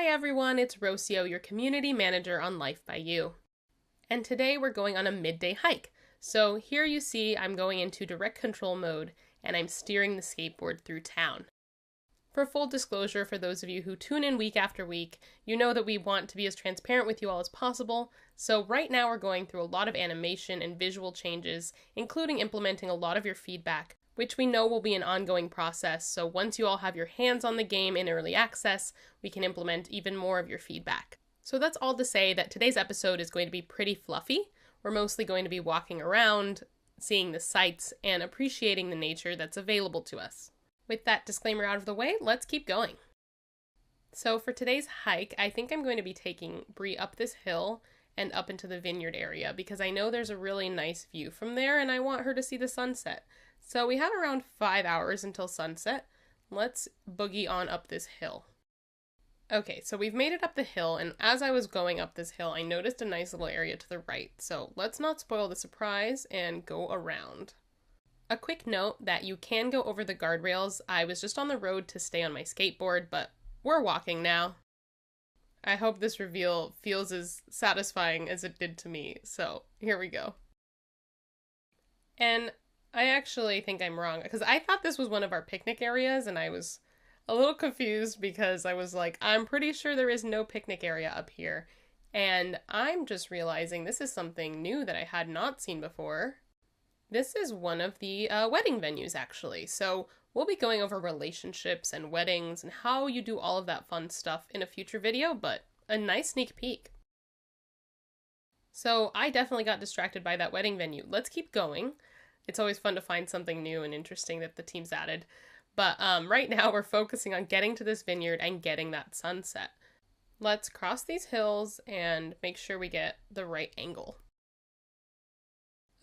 Hi everyone, it's Rocio, your community manager on Life by You. And today we're going on a midday hike. So here you see I'm going into direct control mode and I'm steering the skateboard through town. For full disclosure, for those of you who tune in week after week, you know that we want to be as transparent with you all as possible. So right now we're going through a lot of animation and visual changes, including implementing a lot of your feedback, which we know will be an ongoing process. So once you all have your hands on the game in early access, we can implement even more of your feedback. So that's all to say that today's episode is going to be pretty fluffy. We're mostly going to be walking around, seeing the sights, and appreciating the nature that's available to us. With that disclaimer out of the way, let's keep going. So for today's hike, I think I'm going to be taking Bree up this hill and up into the vineyard area because I know there's a really nice view from there and I want her to see the sunset. So we have around 5 hours until sunset. Let's boogie on up this hill. Okay, so we've made it up the hill, and as I was going up this hill, I noticed a nice little area to the right. So let's not spoil the surprise and go around. A quick note that you can go over the guardrails. I was just on the road to stay on my skateboard, but we're walking now. I hope this reveal feels as satisfying as it did to me, so here we go. And I actually think I'm wrong, because I thought this was one of our picnic areas, and I was a little confused because I was like, I'm pretty sure there is no picnic area up here. And I'm just realizing this is something new that I had not seen before. This is one of the wedding venues, actually. So we'll be going over relationships and weddings and how you do all of that fun stuff in a future video, but a nice sneak peek. So I definitely got distracted by that wedding venue. Let's keep going. It's always fun to find something new and interesting that the team's added. But right now we're focusing on getting to this vineyard and getting that sunset. Let's cross these hills and make sure we get the right angle.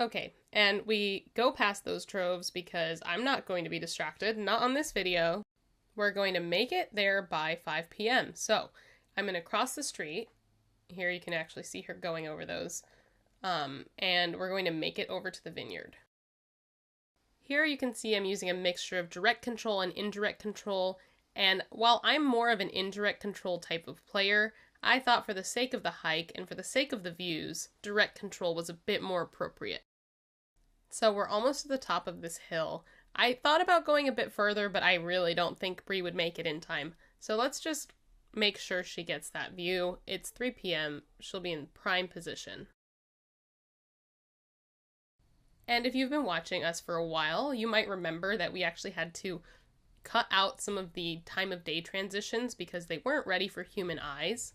Okay, and we go past those troves because I'm not going to be distracted, not on this video. We're going to make it there by 5 p.m. So I'm going to cross the street. Here you can actually see her going over those. And we're going to make it over to the vineyard. Here you can see I'm using a mixture of direct control and indirect control, and while I'm more of an indirect control type of player, I thought for the sake of the hike and for the sake of the views, direct control was a bit more appropriate. So we're almost to the top of this hill. I thought about going a bit further, but I really don't think Bree would make it in time. So let's just make sure she gets that view. It's 3 p.m. She'll be in prime position. And if you've been watching us for a while, you might remember that we actually had to cut out some of the time of day transitions because they weren't ready for human eyes.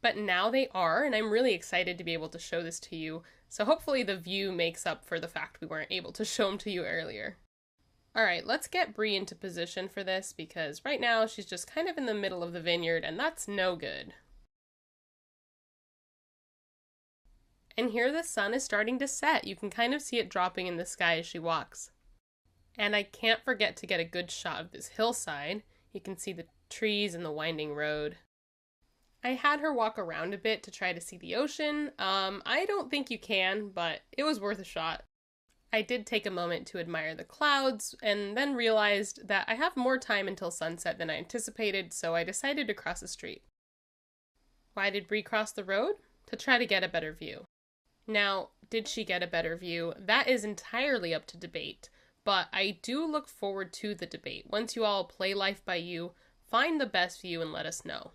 But now they are, and I'm really excited to be able to show this to you. So hopefully the view makes up for the fact we weren't able to show them to you earlier. Alright, let's get Bree into position for this because right now she's just kind of in the middle of the vineyard and that's no good. And here the sun is starting to set. You can kind of see it dropping in the sky as she walks. And I can't forget to get a good shot of this hillside. You can see the trees and the winding road. I had her walk around a bit to try to see the ocean. I don't think you can, but it was worth a shot. I did take a moment to admire the clouds and then realized that I have more time until sunset than I anticipated, so I decided to cross the street. Why did Bree cross the road? To try to get a better view. Now, did she get a better view? That is entirely up to debate, but I do look forward to the debate. Once you all play Life by You, find the best view and let us know.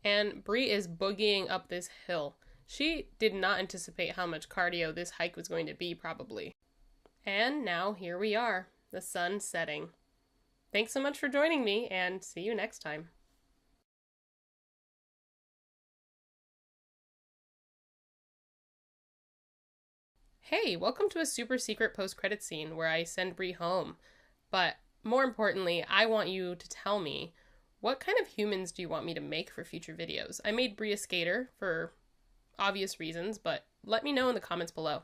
And Bree is boogieing up this hill. She did not anticipate how much cardio this hike was going to be, probably. And now here we are, the sun setting. Thanks so much for joining me, and see you next time. Hey, welcome to a super secret post-credit scene where I send Bree home. But more importantly, I want you to tell me, what kind of humans do you want me to make for future videos? I made Bree a skater for obvious reasons, but let me know in the comments below.